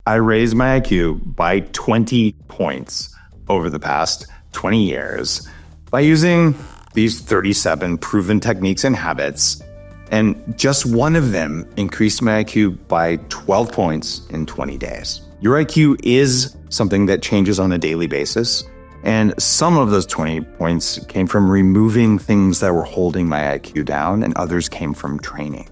I raised my IQ by 20 points over the past 20 years by using these 37 proven techniques and habits. And just one of them increased my IQ by 12 points in 20 days. Your IQ is something that changes on a daily basis. And some of those 20 points came from removing things that were holding my IQ down, and others came from training.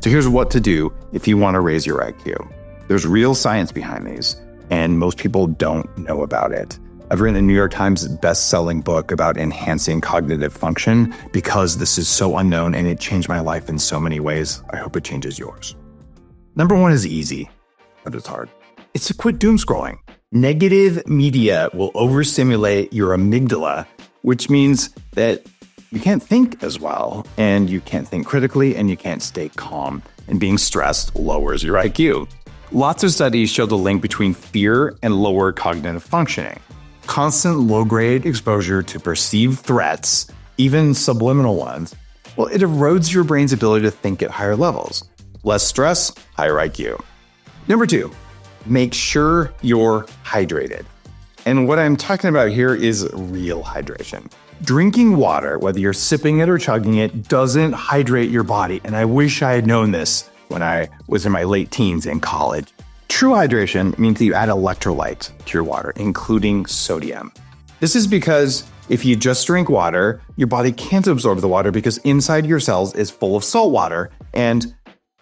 So here's what to do if you want to raise your IQ. There's real science behind these, and most people don't know about it. I've written a New York Times best-selling book about enhancing cognitive function because this is so unknown and it changed my life in so many ways. I hope it changes yours. Number one is easy, but it's hard. It's to quit doom scrolling. Negative media will overstimulate your amygdala, which means that you can't think as well, and you can't think critically, and you can't stay calm. And being stressed lowers your IQ. Lots of studies show the link between fear and lower cognitive functioning. Constant low-grade exposure to perceived threats, even subliminal ones, well, it erodes your brain's ability to think at higher levels. Less stress, higher IQ. Number two, make sure you're hydrated. And what I'm talking about here is real hydration. Drinking water, whether you're sipping it or chugging it, doesn't hydrate your body. And I wish I had known this when I was in my late teens in college. True hydration means that you add electrolytes to your water, including sodium. This is because if you just drink water, your body can't absorb the water because inside your cells is full of salt water, and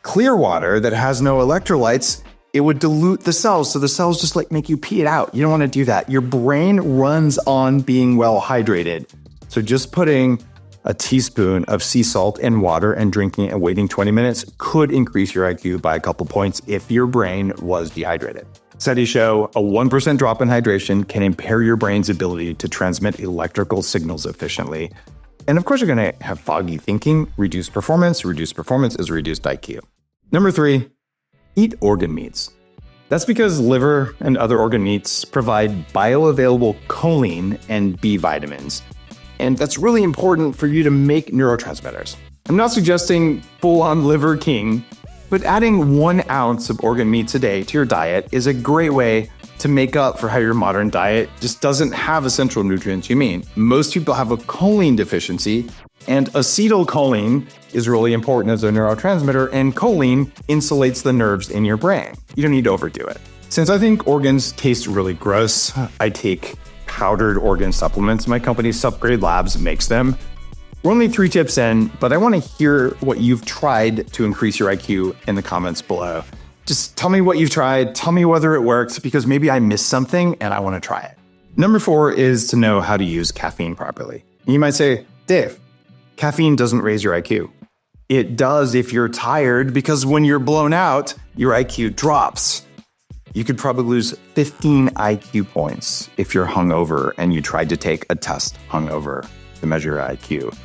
clear water that has no electrolytes, it would dilute the cells. So the cells just make you pee it out. You don't want to do that. Your brain runs on being well hydrated. So just putting a teaspoon of sea salt in water and drinking it and waiting 20 minutes could increase your IQ by a couple points if your brain was dehydrated. Studies show a 1% drop in hydration can impair your brain's ability to transmit electrical signals efficiently. And of course, you're going to have foggy thinking, reduced performance. Reduced performance is reduced IQ. Number three, eat organ meats. That's because liver and other organ meats provide bioavailable choline and B vitamins. And that's really important for you to make neurotransmitters. I'm not suggesting full-on liver king, but adding 1 ounce of organ meats a day to your diet is a great way to make up for how your modern diet just doesn't have essential nutrients you need. Most people have a choline deficiency, and acetylcholine is really important as a neurotransmitter, and choline insulates the nerves in your brain. You don't need to overdo it. Since I think organs taste really gross, I take powdered organ supplements. My company, Subgrade Labs, makes them. We're only 3 tips in, but I want to hear what you've tried to increase your IQ in the comments below. Just tell me what you've tried, tell me whether it works, because maybe I missed something and I want to try it. Number 4 is to know how to use caffeine properly. You might say, Dave, caffeine doesn't raise your IQ. It does if you're tired, because when you're blown out, your IQ drops. You could probably lose 15 IQ points if you're hungover and you tried to take a test hungover to measure your IQ.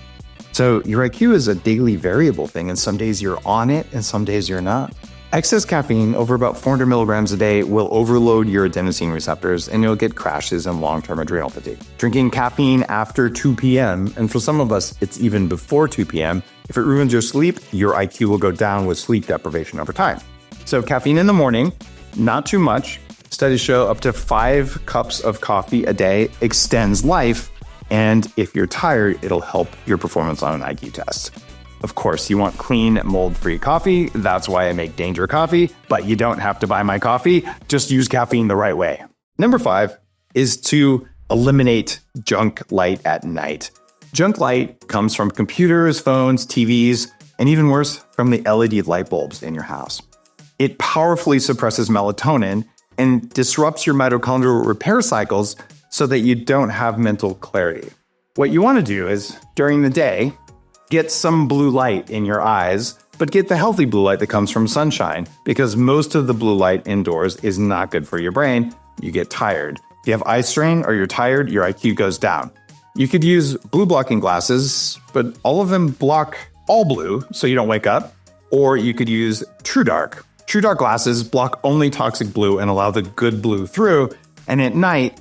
So your IQ is a daily variable thing, and some days you're on it and some days you're not. Excess caffeine over about 400 milligrams a day will overload your adenosine receptors, and you'll get crashes and long-term adrenal fatigue. Drinking caffeine after 2 p.m., and for some of us, it's even before 2 p.m., if it ruins your sleep, your IQ will go down with sleep deprivation over time. So caffeine in the morning, not too much. Studies show up to 5 cups of coffee a day extends life, and if you're tired, it'll help your performance on an IQ test. Of course, you want clean, mold-free coffee. That's why I make Danger Coffee, but you don't have to buy my coffee. Just use caffeine the right way. Number 5 is to eliminate junk light at night. Junk light comes from computers, phones, TVs, and even worse, from the LED light bulbs in your house. It powerfully suppresses melatonin and disrupts your mitochondrial repair cycles so that you don't have mental clarity. What you want to do is, during the day, get some blue light in your eyes, but get the healthy blue light that comes from sunshine, because most of the blue light indoors is not good for your brain. You get tired. If you have eye strain or you're tired, your IQ goes down. You could use blue blocking glasses, but all of them block all blue so you don't wake up. Or you could use True Dark. True Dark glasses block only toxic blue and allow the good blue through. And at night,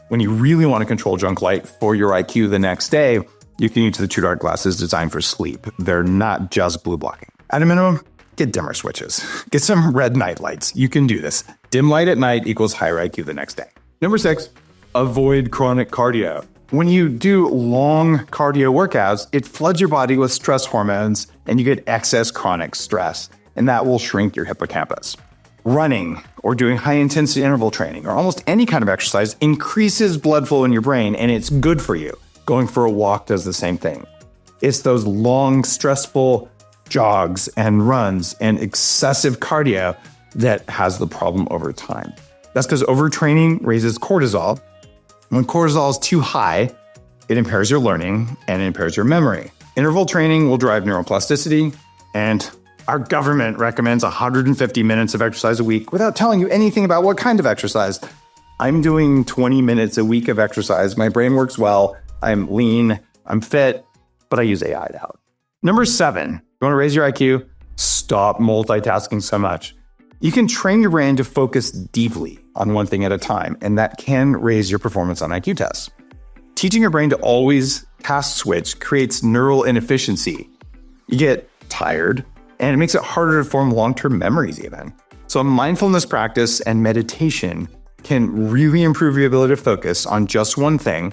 when you really want to control junk light for your IQ the next day, you can use the True Dark glasses designed for sleep. They're not just blue blocking. At a minimum, get dimmer switches. Get some red night lights. You can do this. Dim light at night equals higher IQ the next day. Number 6, avoid chronic cardio. When you do long cardio workouts, it floods your body with stress hormones and you get excess chronic stress, and that will shrink your hippocampus. Running or doing high-intensity interval training or almost any kind of exercise increases blood flow in your brain, and it's good for you. Going for a walk does the same thing. It's those long, stressful jogs and runs and excessive cardio that has the problem over time. That's because overtraining raises cortisol. When cortisol is too high, it impairs your learning and it impairs your memory. Interval training will drive neuroplasticity, and our government recommends 150 minutes of exercise a week without telling you anything about what kind of exercise. I'm doing 20 minutes a week of exercise. My brain works well. I'm lean. I'm fit, but I use AI to help. Number 7, you want to raise your IQ? Stop multitasking so much. You can train your brain to focus deeply on one thing at a time, and that can raise your performance on IQ tests. Teaching your brain to always task switch creates neural inefficiency. You get tired, and it makes it harder to form long-term memories even. So mindfulness practice and meditation can really improve your ability to focus on just one thing,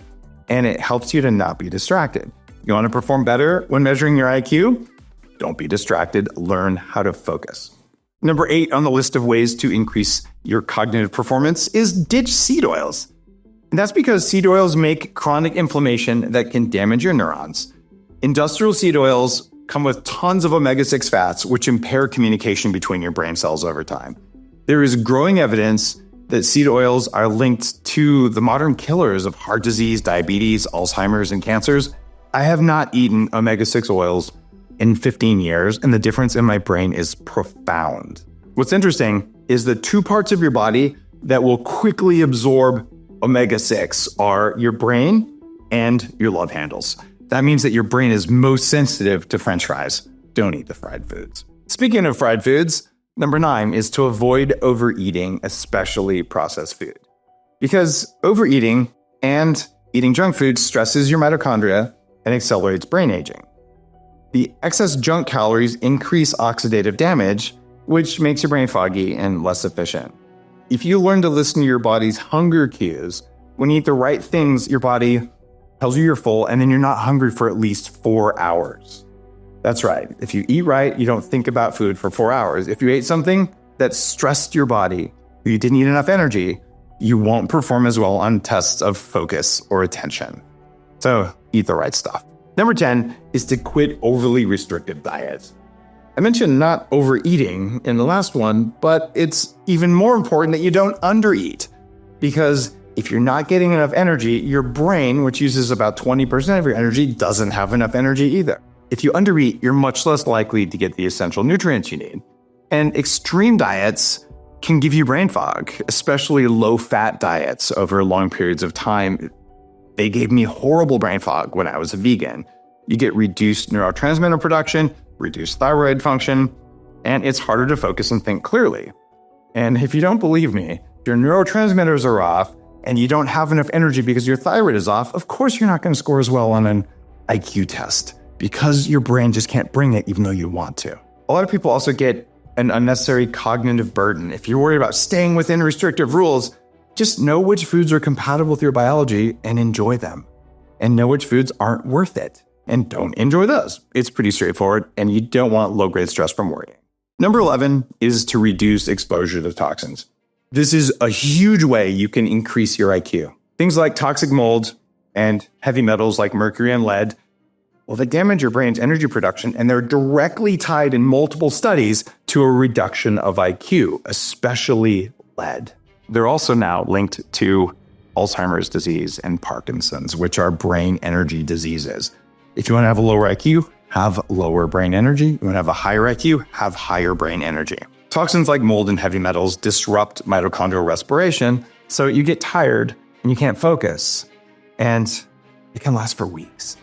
and it helps you to not be distracted. You want to perform better when measuring your IQ? Don't be distracted. Learn how to focus. Number 8 on the list of ways to increase your cognitive performance is ditch seed oils. And that's because seed oils make chronic inflammation that can damage your neurons. Industrial seed oils come with tons of omega-6 fats, which impair communication between your brain cells over time. There is growing evidence that seed oils are linked to the modern killers of heart disease, diabetes, Alzheimer's, and cancers. I have not eaten omega-6 oils in 15 years, and the difference in my brain is profound. What's interesting is the 2 parts of your body that will quickly absorb omega-6 are your brain and your love handles. That means that your brain is most sensitive to French fries. Don't eat the fried foods. Speaking of fried foods, number 9 is to avoid overeating, especially processed food. Because overeating and eating junk food stresses your mitochondria and accelerates brain aging. The excess junk calories increase oxidative damage, which makes your brain foggy and less efficient. If you learn to listen to your body's hunger cues, when you eat the right things, your body tells you you're full, and then you're not hungry for at least 4 hours. That's right. If you eat right, you don't think about food for 4 hours. If you ate something that stressed your body, you didn't eat enough energy, you won't perform as well on tests of focus or attention. So eat the right stuff. Number 10 is to quit overly restrictive diets. I mentioned not overeating in the last one, but it's even more important that you don't undereat. Because if you're not getting enough energy, your brain, which uses about 20% of your energy, doesn't have enough energy either. If you undereat, you're much less likely to get the essential nutrients you need. And extreme diets can give you brain fog, especially low-fat diets over long periods of time. They gave me horrible brain fog when I was a vegan. You get reduced neurotransmitter production, reduced thyroid function, and it's harder to focus and think clearly. And if you don't believe me, if your neurotransmitters are off and you don't have enough energy because your thyroid is off, of course you're not going to score as well on an IQ test because your brain just can't bring it even though you want to. A lot of people also get an unnecessary cognitive burden. If you're worried about staying within restrictive rules, just know which foods are compatible with your biology and enjoy them. And know which foods aren't worth it. And don't enjoy those. It's pretty straightforward, and you don't want low-grade stress from worrying. Number 11 is to reduce exposure to toxins. This is a huge way you can increase your IQ. Things like toxic mold and heavy metals like mercury and lead, well, they damage your brain's energy production, and they're directly tied in multiple studies to a reduction of IQ, especially lead. They're also now linked to Alzheimer's disease and Parkinson's, which are brain energy diseases. If you want to have a lower IQ, have lower brain energy. You want to have a higher IQ, have higher brain energy. Toxins like mold and heavy metals disrupt mitochondrial respiration, so you get tired and you can't focus, and it can last for weeks.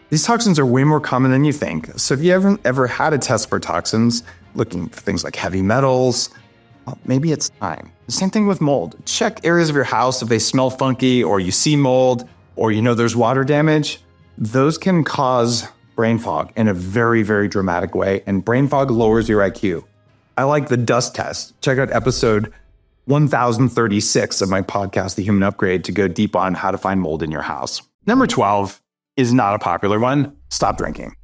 These toxins are way more common than you think. So if you haven't ever had a test for toxins, looking for things like heavy metals, well, maybe it's time. The same thing with mold. Check areas of your house if they smell funky, or you see mold, or you know there's water damage. Those can cause brain fog in a very, very dramatic way, and brain fog lowers your IQ. I like the dust test. Check out episode 1036 of my podcast, The Human Upgrade, to go deep on how to find mold in your house. Number 12 is not a popular one. Stop drinking.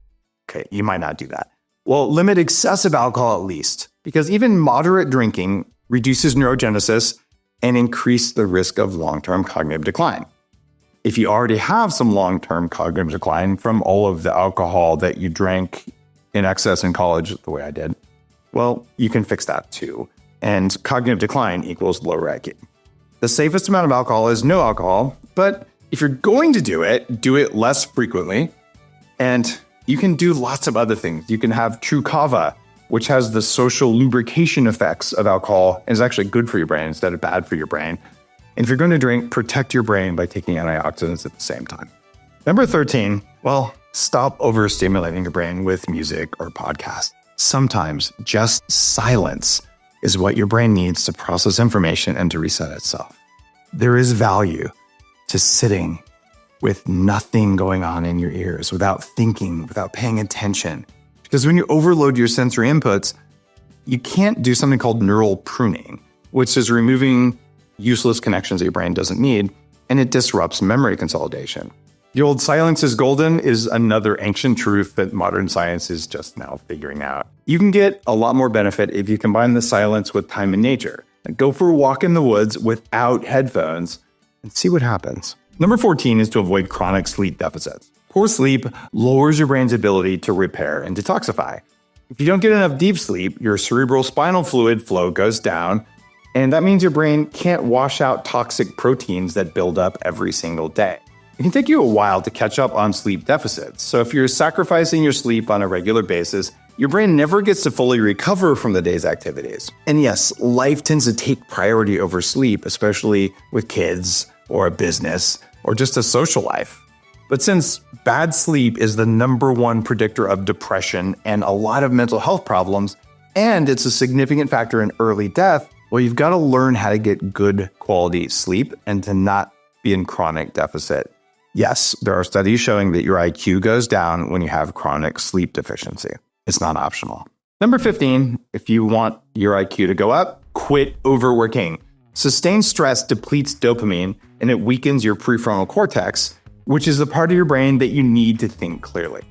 Okay, you might not do that. Well, limit excessive alcohol at least, because even moderate drinking reduces neurogenesis and increase the risk of long-term cognitive decline. If you already have some long-term cognitive decline from all of the alcohol that you drank in excess in college, the way I did, well, you can fix that too. And cognitive decline equals lower IQ. The safest amount of alcohol is no alcohol, but if you're going to do it less frequently. And you can do lots of other things. You can have true kava, which has the social lubrication effects of alcohol and is actually good for your brain instead of bad for your brain. And if you're going to drink, protect your brain by taking antioxidants at the same time. Number 13, well, stop overstimulating your brain with music or podcasts. Sometimes just silence is what your brain needs to process information and to reset itself. There is value to sitting with nothing going on in your ears, without thinking, without paying attention. Because when you overload your sensory inputs, you can't do something called neural pruning, which is removing useless connections that your brain doesn't need, and it disrupts memory consolidation. The old silence is golden is another ancient truth that modern science is just now figuring out. You can get a lot more benefit if you combine the silence with time in nature. Go for a walk in the woods without headphones and see what happens. Number 14 is to avoid chronic sleep deficits. Poor sleep lowers your brain's ability to repair and detoxify. If you don't get enough deep sleep, your cerebral spinal fluid flow goes down, and that means your brain can't wash out toxic proteins that build up every single day. It can take you a while to catch up on sleep deficits. So if you're sacrificing your sleep on a regular basis, your brain never gets to fully recover from the day's activities. And yes, life tends to take priority over sleep, especially with kids or a business or just a social life. But since bad sleep is the number one predictor of depression and a lot of mental health problems, and it's a significant factor in early death, well, you've got to learn how to get good quality sleep and to not be in chronic deficit. Yes, there are studies showing that your IQ goes down when you have chronic sleep deficiency. It's not optional. Number 15, if you want your IQ to go up, quit overworking. Sustained stress depletes dopamine and it weakens your prefrontal cortex, which is the part of your brain that you need to think clearly.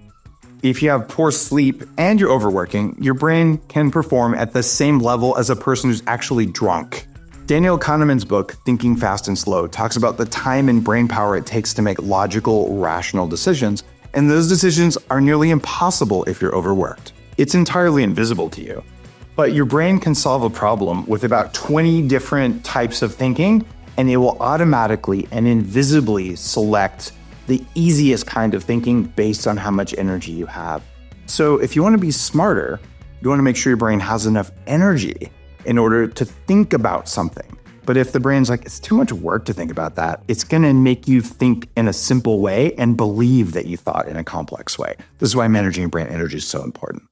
If you have poor sleep and you're overworking, your brain can perform at the same level as a person who's actually drunk. Daniel Kahneman's book, Thinking Fast and Slow, talks about the time and brain power it takes to make logical, rational decisions, and those decisions are nearly impossible if you're overworked. It's entirely invisible to you. But your brain can solve a problem with about 20 different types of thinking, and it will automatically and invisibly select the easiest kind of thinking based on how much energy you have. So if you want to be smarter, you want to make sure your brain has enough energy in order to think about something. But if the brain's like, it's too much work to think about that, it's going to make you think in a simple way and believe that you thought in a complex way. This is why managing your brain energy is so important.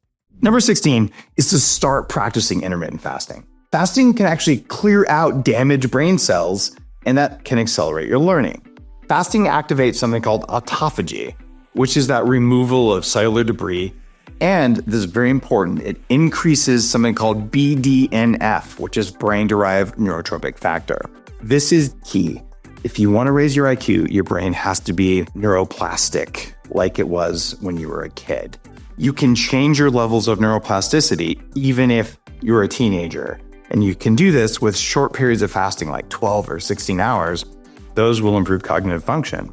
Number 16 is to start practicing intermittent fasting. Fasting can actually clear out damaged brain cells, and that can accelerate your learning. Fasting activates something called autophagy, which is that removal of cellular debris. And this is very important, it increases something called BDNF, which is brain-derived neurotropic factor. This is key. If you want to raise your IQ, your brain has to be neuroplastic, like it was when you were a kid. You can change your levels of neuroplasticity even if you're a teenager. And you can do this with short periods of fasting, like 12 or 16 hours. Those will improve cognitive function.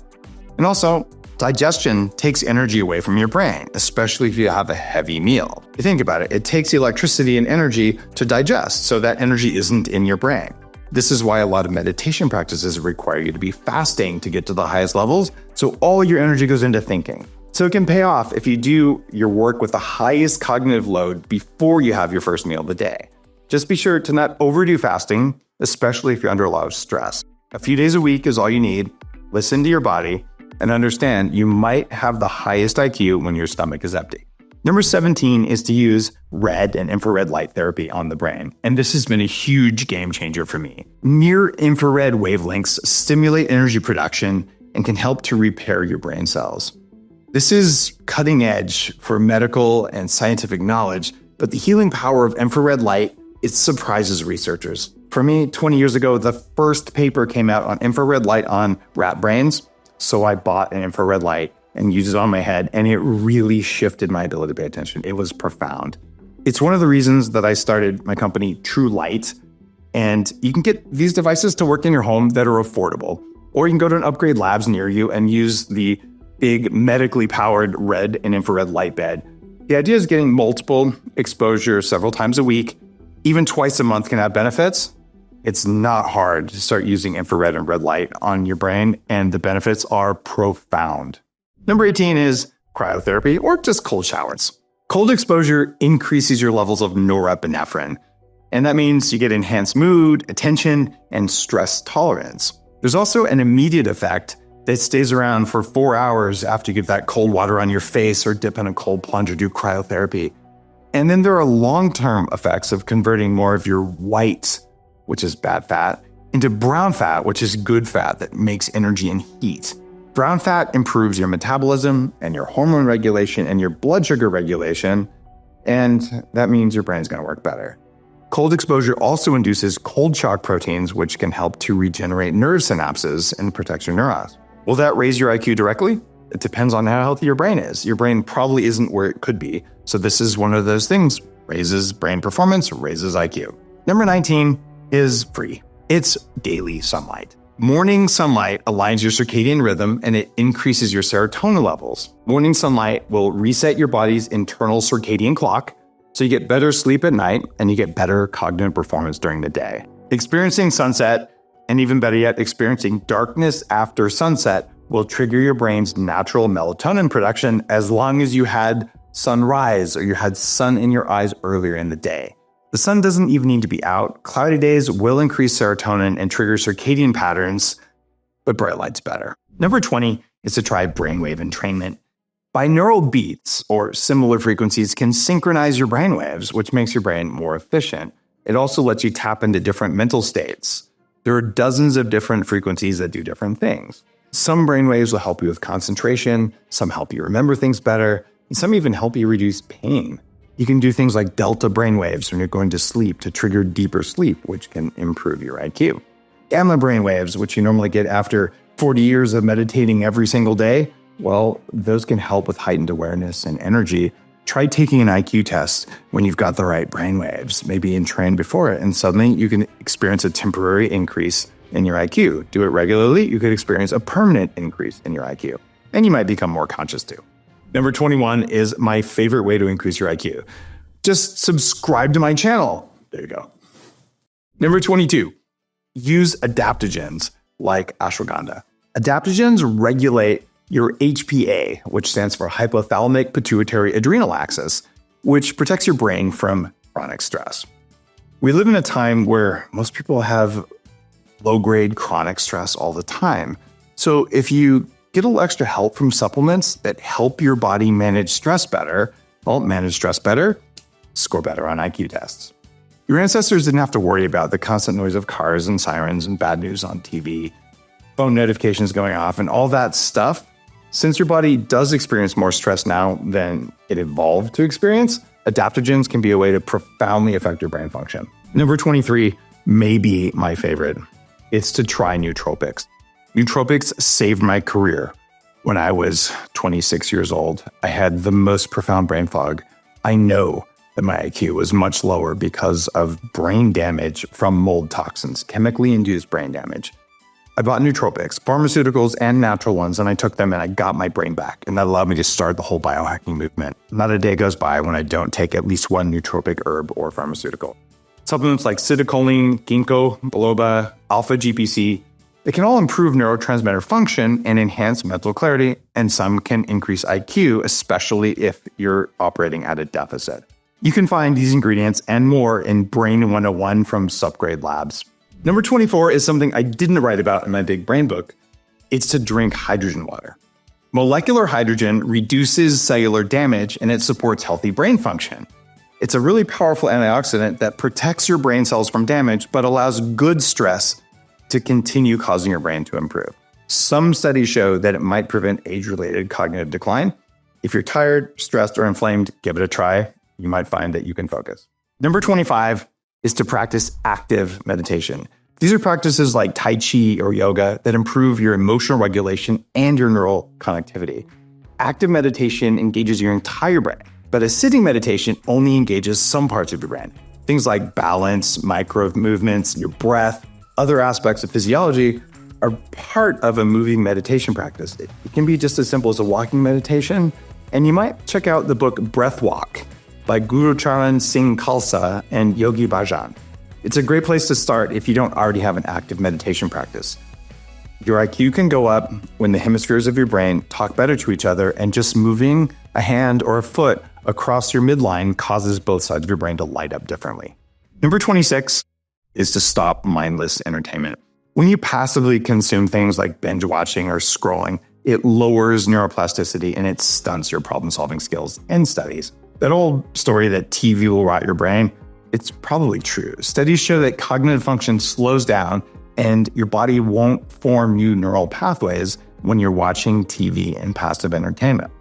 And also, digestion takes energy away from your brain, especially if you have a heavy meal. You think about it, it takes electricity and energy to digest, so that energy isn't in your brain. This is why a lot of meditation practices require you to be fasting to get to the highest levels, so all your energy goes into thinking. So it can pay off if you do your work with the highest cognitive load before you have your first meal of the day. Just be sure to not overdo fasting, especially if you're under a lot of stress. A few days a week is all you need. Listen to your body and understand you might have the highest IQ when your stomach is empty. Number 17 is to use red and infrared light therapy on the brain. And this has been a huge game changer for me. Near infrared wavelengths stimulate energy production and can help to repair your brain cells. This is cutting edge for medical and scientific knowledge But the healing power of infrared light, it surprises researchers. For me, 20 years ago, the first paper came out on infrared light on rat brains. So I bought an infrared light and used it on my head, and it really shifted my ability to pay attention. It was profound. It's one of the reasons that I started my company, True Light. And you can get these devices to work in your home that are affordable. Or you can go to an Upgrade Labs near you and use the big medically powered red and infrared light bed. The idea is getting multiple exposure several times a week, even twice a month can have benefits. It's not hard to start using infrared and red light on your brain, and the benefits are profound. Number 18 is cryotherapy or just cold showers. Cold exposure increases your levels of norepinephrine, and that means you get enhanced mood, attention, and stress tolerance. There's also an immediate effect that stays around for 4 hours after you get that cold water on your face or dip in a cold plunge or do cryotherapy. And then there are long-term effects of converting more of your white, which is bad fat, into brown fat, which is good fat that makes energy and heat. Brown fat improves your metabolism and your hormone regulation and your blood sugar regulation, and that means your brain's going to work better. Cold exposure also induces cold shock proteins, which can help to regenerate nerve synapses and protect your neurons. Will that raise your IQ directly? It depends on how healthy your brain is. Your brain probably isn't where it could be. So this is one of those things. Raises brain performance, raises IQ. Number 19 is free. It's daily sunlight. Morning sunlight aligns your circadian rhythm and it increases your serotonin levels. Morning sunlight will reset your body's internal circadian clock, so you get better sleep at night and you get better cognitive performance during the day. Experiencing sunset, and even better yet, experiencing darkness after sunset will trigger your brain's natural melatonin production as long as you had sunrise or you had sun in your eyes earlier in the day. The sun doesn't even need to be out. Cloudy days will increase serotonin and trigger circadian patterns, but bright light's better. Number 20 is to try brainwave entrainment. Binaural beats or similar frequencies can synchronize your brainwaves, which makes your brain more efficient. It also lets you tap into different mental states. There are dozens of different frequencies that do different things. Some brainwaves will help you with concentration, some help you remember things better, and some even help you reduce pain. You can do things like delta brainwaves when you're going to sleep to trigger deeper sleep, which can improve your IQ. Gamma brainwaves, which you normally get after 40 years of meditating every single day, well, those can help with heightened awareness and energy. Try taking an IQ test when you've got the right brainwaves, maybe entrained before it, and suddenly you can experience a temporary increase in your IQ. Do it regularly, you could experience a permanent increase in your IQ, and you might become more conscious too. Number 21 is my favorite way to increase your IQ. Just subscribe to my channel. There you go. Number 22, use adaptogens like ashwagandha. Adaptogens regulate your HPA, which stands for hypothalamic pituitary adrenal axis, which protects your brain from chronic stress. We live in a time where most people have low-grade chronic stress all the time. So if you get a little extra help from supplements that help your body manage stress better, well, manage stress better, score better on IQ tests. Your ancestors didn't have to worry about the constant noise of cars and sirens and bad news on TV, phone notifications going off, and all that stuff. Since your body does experience more stress now than it evolved to experience, adaptogens can be a way to profoundly affect your brain function. Number 23 may be my favorite. It's to try nootropics. Nootropics saved my career. When I was 26 years old, I had the most profound brain fog. I know that my IQ was much lower because of brain damage from mold toxins, chemically induced brain damage. I bought nootropics, pharmaceuticals and natural ones, and I took them and I got my brain back. And that allowed me to start the whole biohacking movement. Not a day goes by when I don't take at least one nootropic herb or pharmaceutical. Supplements like citicoline, ginkgo biloba, alpha GPC, they can all improve neurotransmitter function and enhance mental clarity, and some can increase IQ, especially if you're operating at a deficit. You can find these ingredients and more in Brain 101 from Upgrade Labs. Number 24 is something I didn't write about in my big brain book. It's to drink hydrogen water. Molecular hydrogen reduces cellular damage and it supports healthy brain function. It's a really powerful antioxidant that protects your brain cells from damage, but allows good stress to continue causing your brain to improve. Some studies show that it might prevent age-related cognitive decline. If you're tired, stressed, or inflamed, give it a try. you might find that you can focus. Number 25 is to practice active meditation. These are practices like Tai Chi or yoga that improve your emotional regulation and your neural connectivity. Active meditation engages your entire brain, but a sitting meditation only engages some parts of your brain. Things like balance, micro movements, your breath, other aspects of physiology are part of a moving meditation practice. It can be just as simple as a walking meditation, and you might check out the book Breath Walk by Guru Charan Singh Khalsa and Yogi Bhajan. It's a great place to start if you don't already have an active meditation practice. Your IQ can go up when the hemispheres of your brain talk better to each other, and just moving a hand or a foot across your midline causes both sides of your brain to light up differently. Number 26 is to stop mindless entertainment. When you passively consume things like binge watching or scrolling, it lowers neuroplasticity and it stunts your problem-solving skills in studies. That old story that TV will rot your brain, it's probably true. Studies show that cognitive function slows down and your body won't form new neural pathways when you're watching TV and passive entertainment.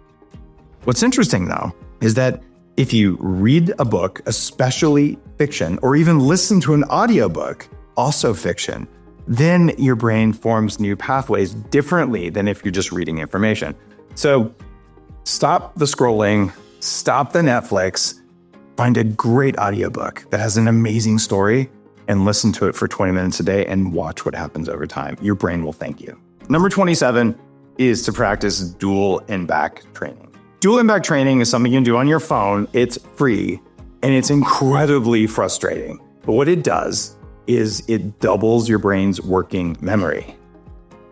What's interesting, though, is that if you read a book, especially fiction, or even listen to an audiobook, also fiction, then your brain forms new pathways differently than if you're just reading information. So stop the scrolling, stop the Netflix, find a great audiobook that has an amazing story and listen to it for 20 minutes a day and watch what happens over time. Your brain will thank you. Number 27 is to practice dual and back training. Dual and back training is something you can do on your phone. It's free and it's incredibly frustrating. But what it does is it doubles your brain's working memory.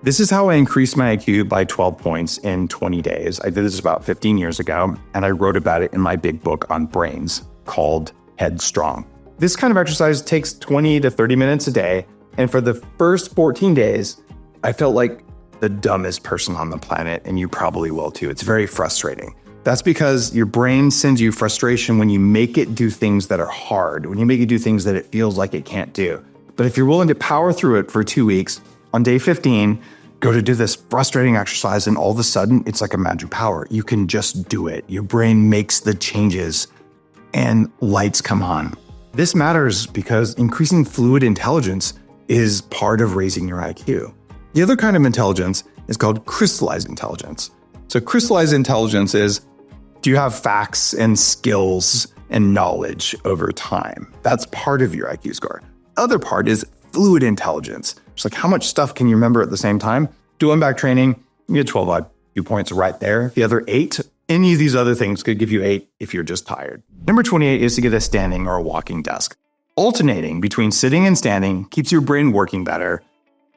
This is how I increased my IQ by 12 points in 20 days. I did this about 15 years ago, and I wrote about it in my big book on brains called Headstrong. This kind of exercise takes 20 to 30 minutes a day, and for the first 14 days, I felt like the dumbest person on the planet, and you probably will too. It's very frustrating. That's because your brain sends you frustration when you make it do things that are hard, when you make it do things that it feels like it can't do. But if you're willing to power through it for 2 weeks, on day 15, go to do this frustrating exercise, and all of a sudden, it's like a magic power. You can just do it. Your brain makes the changes, and lights come on. This matters because increasing fluid intelligence is part of raising your IQ. The other kind of intelligence is called crystallized intelligence. So crystallized intelligence is, do you have facts and skills and knowledge over time? That's part of your IQ score. Other part is fluid intelligence. It's like, how much stuff can you remember at the same time? Dual and back training, you get 12 IQ points right there. The other 8, any of these other things could give you 8 if you're just tired. Number 28 is to get a standing or a walking desk. Alternating between sitting and standing keeps your brain working better.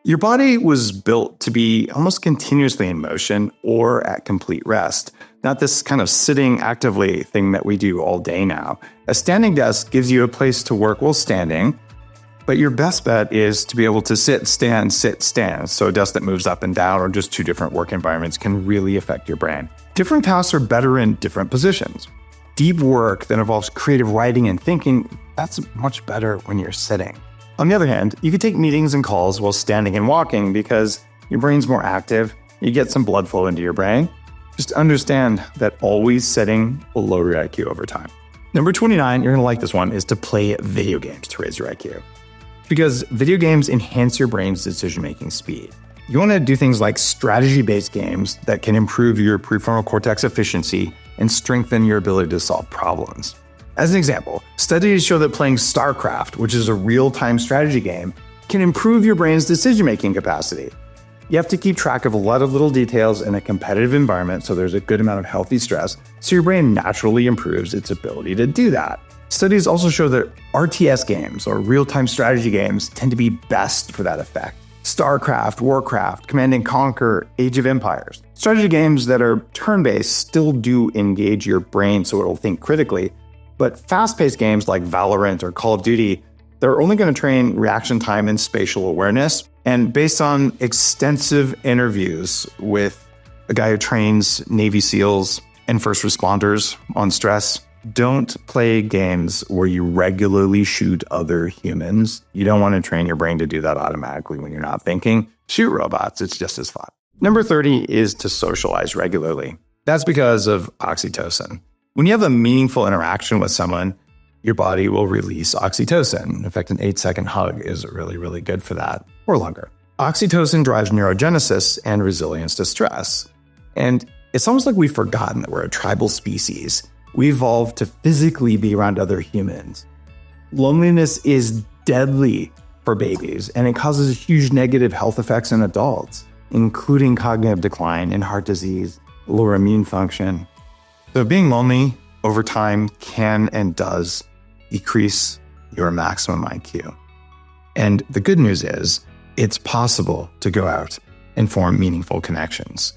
Your body was built to be almost continuously in motion or at complete rest, not this kind of sitting actively thing that we do all day now. A standing desk gives you a place to work while standing, but your best bet is to be able to sit, stand. So a desk that moves up and down or just 2 different work environments can really affect your brain. Different tasks are better in different positions. Deep work that involves creative writing and thinking, that's much better when you're sitting. On the other hand, you can take meetings and calls while standing and walking because your brain's more active, you get some blood flow into your brain. Just understand that always sitting will lower your IQ over time. Number 29, you're gonna like this one, is to play video games to raise your IQ. Because video games enhance your brain's decision-making speed. You wanna do things like strategy-based games that can improve your prefrontal cortex efficiency and strengthen your ability to solve problems. As an example, studies show that playing StarCraft, which is a real-time strategy game, can improve your brain's decision-making capacity. You have to keep track of a lot of little details in a competitive environment, so there's a good amount of healthy stress, so your brain naturally improves its ability to do that. Studies also show that RTS games, or real-time strategy games, tend to be best for that effect. StarCraft, Warcraft, Command & Conquer, Age of Empires. Strategy games that are turn-based still do engage your brain so it'll think critically, but fast-paced games like Valorant or Call of Duty, they're only going to train reaction time and spatial awareness. And based on extensive interviews with a guy who trains Navy SEALs and first responders on stress, don't play games where you regularly shoot other humans. You don't want to train your brain to do that automatically when you're not thinking. Shoot robots, it's just as fun. Number 30 is to socialize regularly. That's because of oxytocin. When you have a meaningful interaction with someone, your body will release oxytocin. In fact, an 8-second hug is really, really good for that, or longer. Oxytocin drives neurogenesis and resilience to stress. And it's almost like we've forgotten that we're a tribal species. We evolved to physically be around other humans. Loneliness is deadly for babies, and it causes huge negative health effects in adults, including cognitive decline and heart disease, lower immune function. So being lonely over time can and does decrease your maximum IQ. And the good news is, it's possible to go out and form meaningful connections.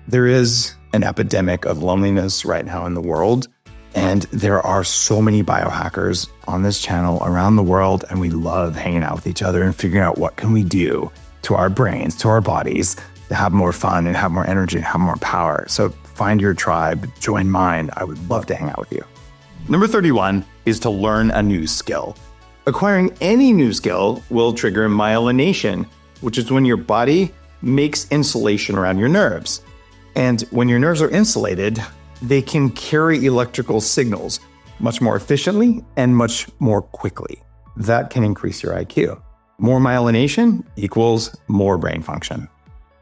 There is an epidemic of loneliness right now in the world, and there are so many biohackers on this channel around the world, and we love hanging out with each other and figuring out what can we do to our brains, to our bodies, to have more fun and have more energy and have more power. So find your tribe, join mine. I would love to hang out with you. Number 31 is to learn a new skill. Acquiring any new skill will trigger myelination, which is when your body makes insulation around your nerves. And when your nerves are insulated, they can carry electrical signals much more efficiently and much more quickly. That can increase your IQ. More myelination equals more brain function.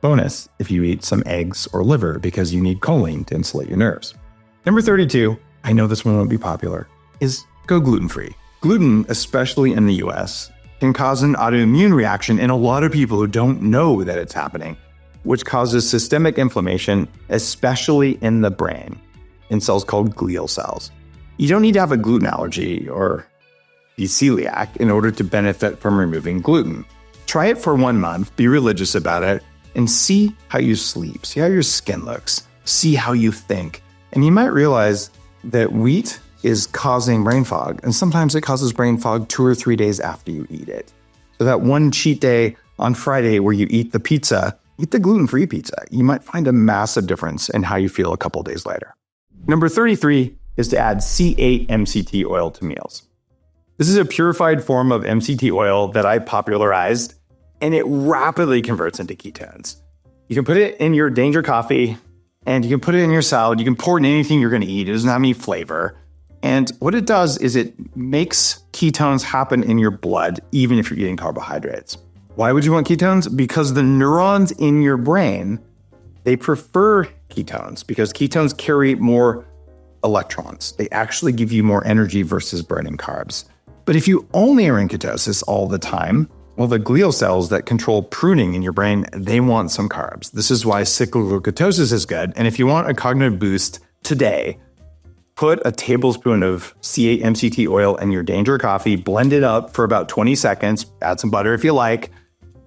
Bonus if you eat some eggs or liver because you need choline to insulate your nerves. Number 32, I know this one won't be popular, is go gluten-free. Gluten, especially in the US, can cause an autoimmune reaction in a lot of people who don't know that it's happening, which causes systemic inflammation, especially in the brain, in cells called glial cells. You don't need to have a gluten allergy or be celiac in order to benefit from removing gluten. Try it for 1 month, be religious about it, and see how you sleep, see how your skin looks, see how you think. And you might realize that wheat is causing brain fog, and sometimes it causes brain fog 2 or 3 days after you eat it. So that one cheat day on Friday where you eat the pizza, eat the gluten-free pizza. You might find a massive difference in how you feel a couple days later. Number 33 is to add C8 MCT oil to meals. This is a purified form of MCT oil that I popularized, and it rapidly converts into ketones. You can put it in your Danger coffee, and you can put it in your salad. You can pour it in anything you're going to eat. It doesn't have any flavor. And what it does is it makes ketones happen in your blood, even if you're eating carbohydrates. Why would you want ketones? Because the neurons in your brain, they prefer ketones because ketones carry more electrons. They actually give you more energy versus burning carbs. But if you only are in ketosis all the time, well, the glial cells that control pruning in your brain, they want some carbs. This is why cyclical ketosis is good. And if you want a cognitive boost today, put a tablespoon of C8 MCT oil in your Danger coffee, blend it up for about 20 seconds, add some butter if you like,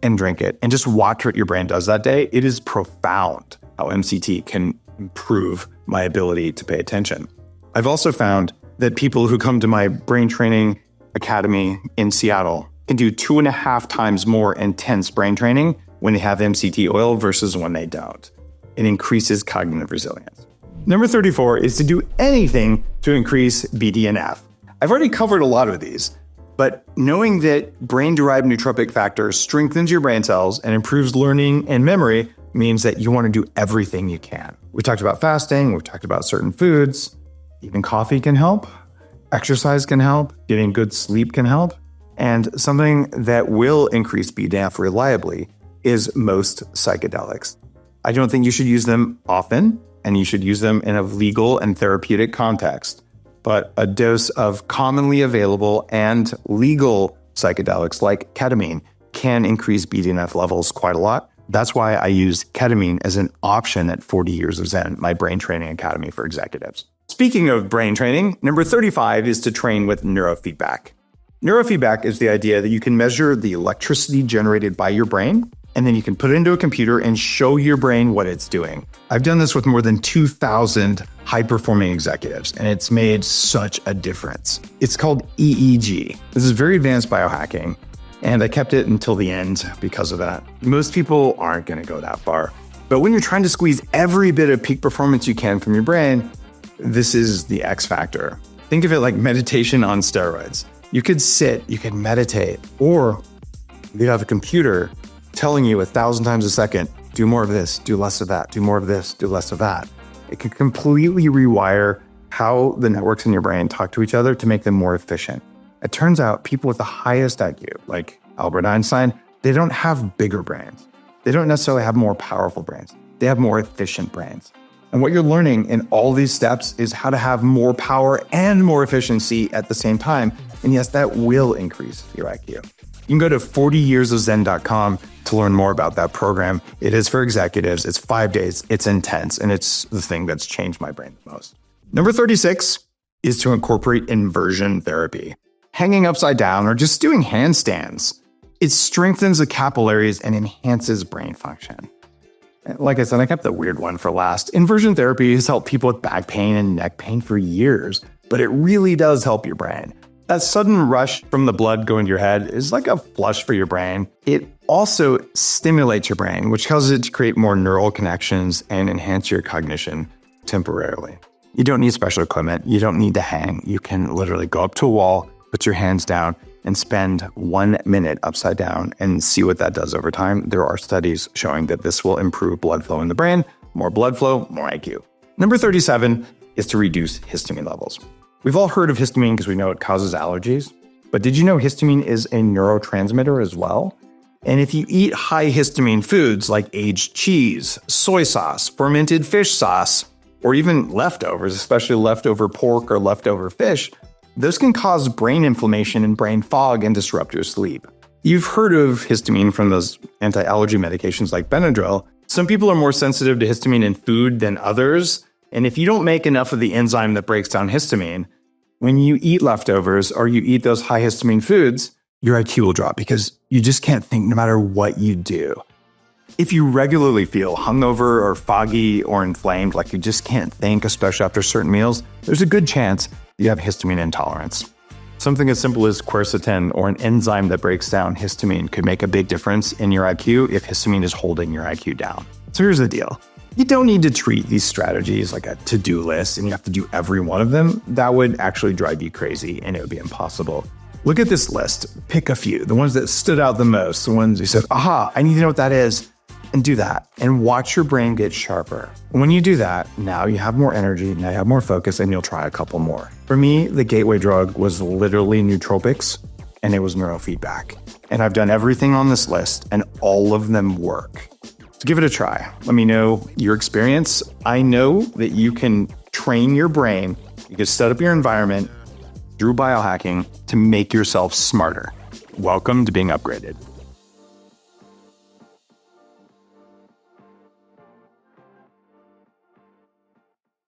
and drink it. And just watch what your brain does that day. It is profound how MCT can improve my ability to pay attention. I've also found that people who come to my brain training academy in Seattle can do 2.5 times more intense brain training when they have MCT oil versus when they don't. It increases cognitive resilience. Number 34 is to do anything to increase BDNF. I've already covered a lot of these, but knowing that brain-derived nootropic factor strengthens your brain cells and improves learning and memory means that you want to do everything you can. We talked about fasting, we've talked about certain foods, even coffee can help, exercise can help, getting good sleep can help, and something that will increase BDNF reliably is most psychedelics. I don't think you should use them often, and you should use them in a legal and therapeutic context. But a dose of commonly available and legal psychedelics like ketamine can increase BDNF levels quite a lot. That's why I use ketamine as an option at 40 Years of Zen, my brain training academy for executives. Speaking of brain training, number 35 is to train with neurofeedback. Neurofeedback is the idea that you can measure the electricity generated by your brain, and then you can put it into a computer and show your brain what it's doing. I've done this with more than 2,000 high-performing executives, and it's made such a difference. It's called EEG. This is very advanced biohacking, and I kept it until the end because of that. Most people aren't going to go that far. But when you're trying to squeeze every bit of peak performance you can from your brain, this is the X factor. Think of it like meditation on steroids. You could sit, you could meditate, or you have a computer telling you 1,000 times a second, do more of this, do less of that, do more of this, do less of that. It can completely rewire how the networks in your brain talk to each other to make them more efficient. It turns out people with the highest IQ, like Albert Einstein, they don't have bigger brains. They don't necessarily have more powerful brains. They have more efficient brains. And what you're learning in all these steps is how to have more power and more efficiency at the same time. And yes, that will increase your IQ. You can go to 40yearsofzen.com to learn more about that program. It is for executives. It's 5 days. It's intense. And it's the thing that's changed my brain the most. Number 36 is to incorporate inversion therapy. Hanging upside down or just doing handstands. It strengthens the capillaries and enhances brain function. Like I said, I kept the weird one for last. Inversion therapy has helped people with back pain and neck pain for years, but it really does help your brain. That sudden rush from the blood going to your head is like a flush for your brain. It also stimulates your brain, which causes it to create more neural connections and enhance your cognition temporarily. You don't need special equipment. You don't need to hang. You can literally go up to a wall, put your hands down, and spend 1 minute upside down and see what that does over time. There are studies showing that this will improve blood flow in the brain. More blood flow, more IQ. Number 37 is to reduce histamine levels. We've all heard of histamine because we know it causes allergies, but did you know histamine is a neurotransmitter as well? And if you eat high histamine foods like aged cheese, soy sauce, fermented fish sauce, or even leftovers, especially leftover pork or leftover fish, those can cause brain inflammation and brain fog and disrupt your sleep. You've heard of histamine from those anti-allergy medications like Benadryl. Some people are more sensitive to histamine in food than others. And if you don't make enough of the enzyme that breaks down histamine, when you eat leftovers or you eat those high histamine foods, your IQ will drop because you just can't think no matter what you do. If you regularly feel hungover or foggy or inflamed, like you just can't think, especially after certain meals, there's a good chance you have histamine intolerance. Something as simple as quercetin or an enzyme that breaks down histamine could make a big difference in your IQ if histamine is holding your IQ down. So here's the deal. You don't need to treat these strategies like a to-do list and you have to do every one of them. That would actually drive you crazy and it would be impossible. Look at this list. Pick a few, the ones that stood out the most, the ones you said, aha, I need to know what that is. And do that and watch your brain get sharper. When you do that, now you have more energy, now you have more focus, and you'll try a couple more. For me, the gateway drug was literally nootropics, and it was neurofeedback. And I've done everything on this list, and all of them work. So give it a try. Let me know your experience. I know that you can train your brain, you can set up your environment through biohacking to make yourself smarter. Welcome to being upgraded.